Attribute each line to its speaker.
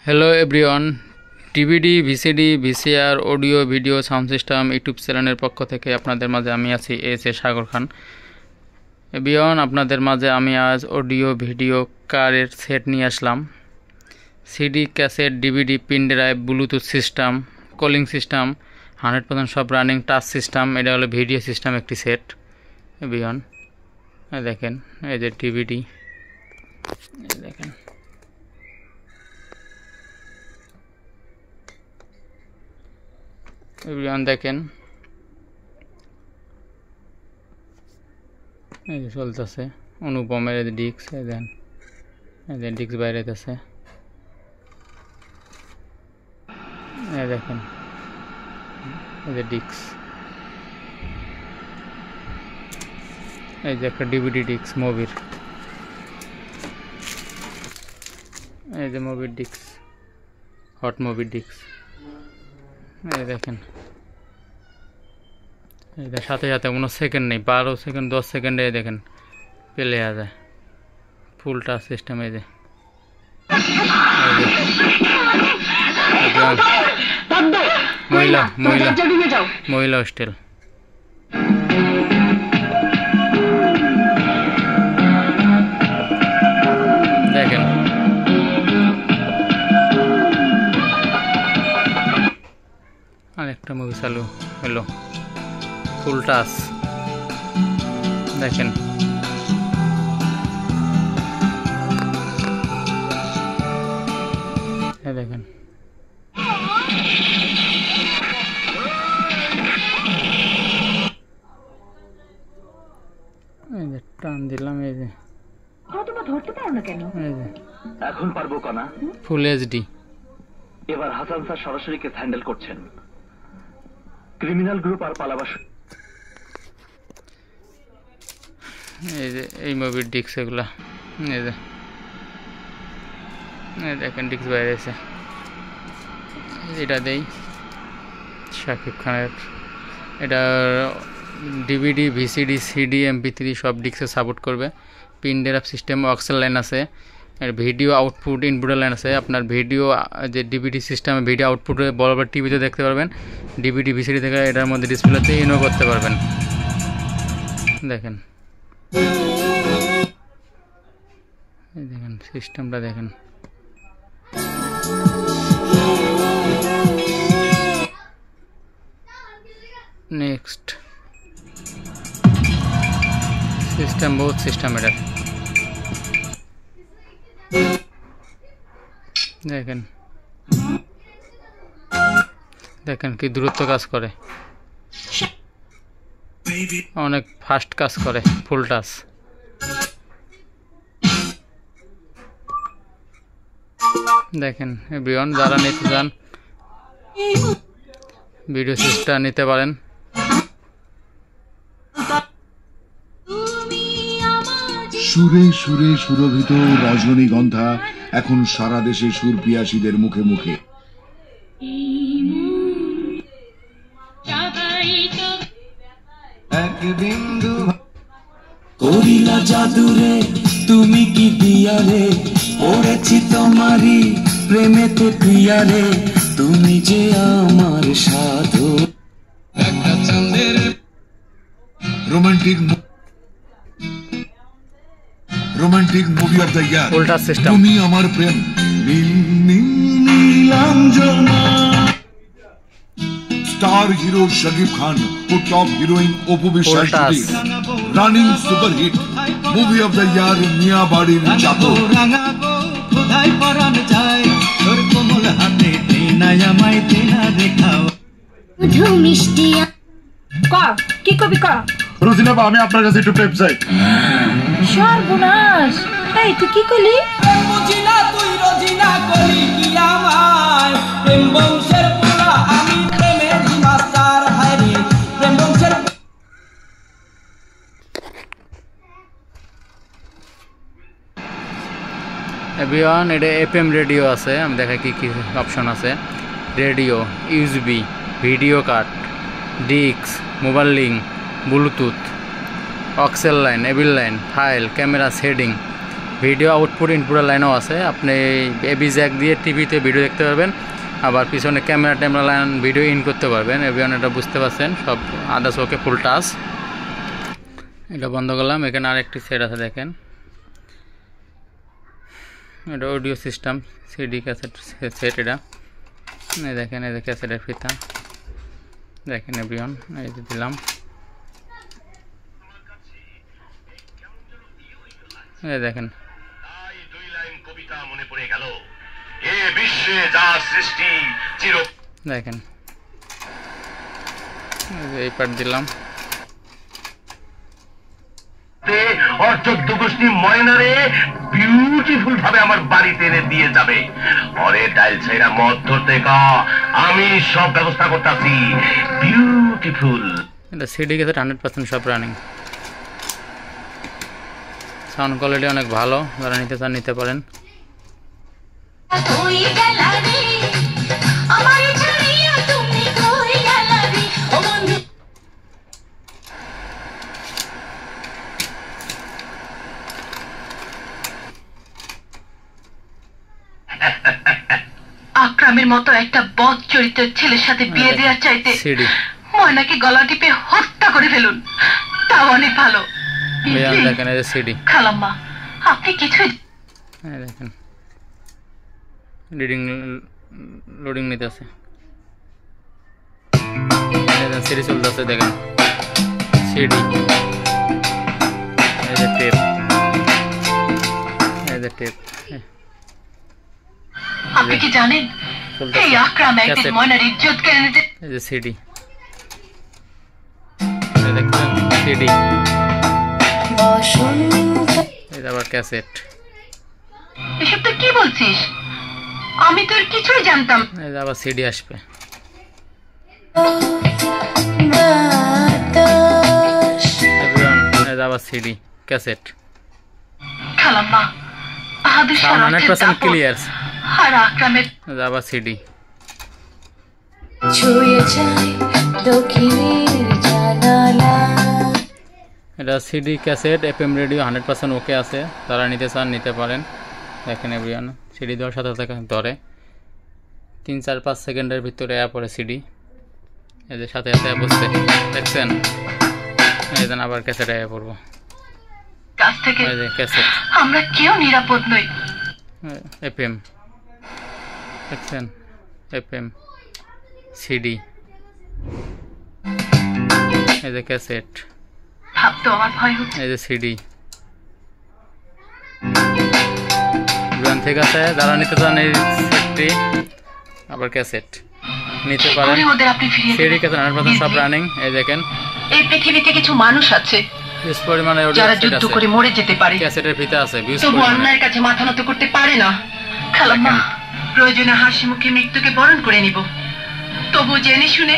Speaker 1: Hello everyone, DVD, VCD, VCR, audio, video, sound system YouTube চ্যানেলের পক্ষ থেকে আপনাদের মাঝে আমি আছি S A Sagar Khan. Everyone, আপনাদের মাঝে আমি আজ অডিও ভিডিও কারের সেট নিয়ে আসলাম। CD, cassette, DVD, pen drive, Bluetooth system, calling system 100% সব রানিং টাচ সিস্টেম। এটা হলো ভিডিও সিস্টেম একটি সেট। এভরিওয়ান দেখেন, এই যে ডিভিডি, দেখেন এভরিওয়ান দেখেন, এই যে চলতেছে অনুপমের ডিস্ক, দেন এই যে ডিস্ক বাইরে আছে, এই দেখেন এই যে ডিস্ক, এই যে একটা ডিভিডি ডিস্ক মুভির, এই যে মুভির ডিস্ক, হট মুভির ডিস্ক, এই দেখেন। এটা সাথে সাথে কোনো সেকেন্ড নেই, 12 সেকেন্ড 10 সেকেন্ডে দেখেন পেলে যায়, ফুল টাচ সিস্টেম। এই যে মহিলা মহিলা মহিলা হোস্টেল, দেখেন আরেকটা মুভি চালু হলো, ফুল টাচ দেখেন। দেখেন এই যে টান দিলাম, এই যে
Speaker 2: ধরতে পারো না কেন?
Speaker 3: এখন পারবো কনা।
Speaker 1: Full HD.
Speaker 3: এবার হাসান স্যার সরাসরি কেস হ্যান্ডেল করছেন। ক্রিমিনাল গ্রুপ আর পালাবাস।
Speaker 1: এই যে এই মুভির ডিস্ক এগুলা, এই যে দেখেন ডিস্ক বাইরে আছে। এটা দেই শাকিব খানের, এটা ডিভিডি, ভিসিডি, সিডি, MP3 সব ডিস্কে সাপোর্ট করবে। পিন ড্রাইভ সিস্টেম, অক্সেল লাইন আছে, আর ভিডিও আউটপুট ইনপুটের লাইন আছে। আপনার ভিডিও যে ডিভিডি সিস্টেমে ভিডিও আউটপুটে বড় বড় টিভিতে দেখতে পারবেন, ডিভিডি ভিসিডি থেকে এটার মধ্যে ডিসপ্লেতে ইনও করতে পারবেন। দেখেন এই দেখেন সিস্টেমটা দেখেন। নেক্সট সিস্টেম, বহুত সিস্টেম এটা দেখেন। দেখেন কি দ্রুত কাজ করে, অনেক ফাস্ট কাজ করে, ফুল টাচ। দেখেন এভরিওয়ান, যারা নিতে চান ভিডিও সিস্টেম নিতে পারেন।
Speaker 4: সুরে সুরে সুরভিত রজনীগন্ধা এখন সারা দেশে সুরপিয়াসীদের মুখে মুখে।
Speaker 5: এক বিন্দু করিলা জাদুরে, তুমি কি দিয়ারে, পড়েছি তোমারই প্রেমেতে প্রিয়ারে, তুমি যে আমার সাধু। একটা চাঁদের
Speaker 4: romantic movie of the year,
Speaker 1: full touch system.
Speaker 4: তুমি আমার প্রেম, নীল নীল নীলাঞ্জনা। স্টার হিরো শাকিব খান ও top heroine Apu Biswas, running super hit movie of the year মিয়া বাড়ির চাকর।
Speaker 5: রাঙাবো কোথায় পরান যায়, তোর কোমল হাতে তেনায় আমায় তেনা দেখাও।
Speaker 2: মধু মিষ্টি কি কবি ক
Speaker 4: রোজিনাবা, আমি আপনার কাছে একটু প্রেম চাই।
Speaker 2: সর্বনাশ, এই তুই কি করলি?
Speaker 6: বুঝিনা তুই রোজিনা কলি কি আমায়, প্রেম বংশের পোলা আমি, প্রেমের মাস্টার হায়রে, প্রেম বংশের।
Speaker 1: এভরিওয়ান, এটা FM রেডিও আছে, আমি দেখাই কি কি অপশন আছে। Radio, USB, video card, disk, mobile link, Bluetooth, aux line, এবিল line, file, camera setting, video output ইনপুটের লাইনও আছে। আপনি এবি জ্যাক দিয়ে টিভিতে ভিডিও দেখতে পারবেন, আবার পিছনে ক্যামেরা লাইন ভিডিও ইন করতে পারবেন। এভিয়ন এটা বুঝতে পারছেন, সব আদার্স ওকে, ফুল টাচ। এটা বন্ধ করলাম। এখানে আরেকটি সেট আছে দেখেন, এটা audio system CD cassette set. এটা দেখেন, এই যে ক্যাসেটের ফিতা দেখেন এভিয়ন, এই যে দিলাম। এই দেখেন দেখেন, এই পার্ট দিলাম।
Speaker 3: और 14 গোষ্ঠী ময়নারে বিউটিফুল ভাবে আমার বাড়িতে এনে দিয়ে যাবে। পরে টাইল ছেড়া মদ ধরতে কা, আমি সব ব্যবস্থা করতেছি। বিউটিফুল।
Speaker 1: এটা সিডি ক্যাসেট 100% সব রানিং। সাউন্ড কোয়ালিটি অনেক ভালো, যারা নিতে চান নিতে পারেন।
Speaker 7: আকরামের মতো একটা বদ চরিত্রের ছেলের সাথে বিয়ে দেওয়ার চাইতে
Speaker 1: সিডি
Speaker 7: ময়নাকে গলা টিপে হত্যা করে ফেলুন, তাও অনেক ভালো।
Speaker 1: দেখেন, এই যে সিডি।
Speaker 7: খালাম্মা, আপনি কিছুই
Speaker 1: দেখেন লোডিং নিতে আছে, সিডি চলতেছে দেখেন, সিডি। এই যে টেপ, এই যে টেপ।
Speaker 7: আপনি কি জানেন এই আকরাম একদিন ময়নার ইজ্জত কেড়ে নিতে।
Speaker 1: এই যে সিডি, দেখছেন সিডি। এটা আবার ক্যাসেট।
Speaker 7: এসব তুই কি বলছিস? আমি তোর কিছুই জানতাম।
Speaker 1: এই যে আবার সিডি আসবে। এই যে আবার সিডি ক্যাসেট।
Speaker 7: খালাম্মা, বাহাদুর শাহ
Speaker 1: 100% ক্লিয়ার।
Speaker 7: আর আকরামের
Speaker 1: আবার সিডি। এটা সিডি ক্যাসেট এফএম রেডিও 100% ওকে আছে, যারা নিতে চান নিতে পারেন। দেখেন এভরিওয়ান, সিডি দেওয়ার সাথে সাথে ধরে 3-4-5 সেকেন্ডের ভিতরে অ্যাপ পড়ে সিডি। এই যে সাথে সাথে বসছে দেখছেন। এই দেন আবার ক্যাসেট অ্যাপ পড়বো।
Speaker 7: কাছ থেকে
Speaker 1: এই যে ক্যাসেট,
Speaker 7: আমরা কেউ নিরাপদ নই।
Speaker 1: এফএম দেখছেন, এফএম সিডি। এই যে ক্যাসেট,
Speaker 7: ভাবতো আমার ভয় হচ্ছে।
Speaker 1: এই যে সিডি। ঠিক আছে, যারা নিতে চান এই সেটটি, আবার ক্যাসেট নিতে পারেন। সিডি ক্যাসেট 100% সব রানিং। এই দেখেন,
Speaker 7: এই পৃথিবীতে কিছু মানুষ আছে
Speaker 1: বিশ পরিমাণে
Speaker 7: যারা যুদ্ধ করে মরে যেতে পারে,
Speaker 1: ক্যাসেটের ফিতা আছে,
Speaker 7: তবু অন্যায়ের কাছে মাথা নত করতে পারে না। খালাম্মা, প্রয়োজনে হাসি মুখে মৃত্যুকে বরণ করে নিব, তবু জেনে শুনে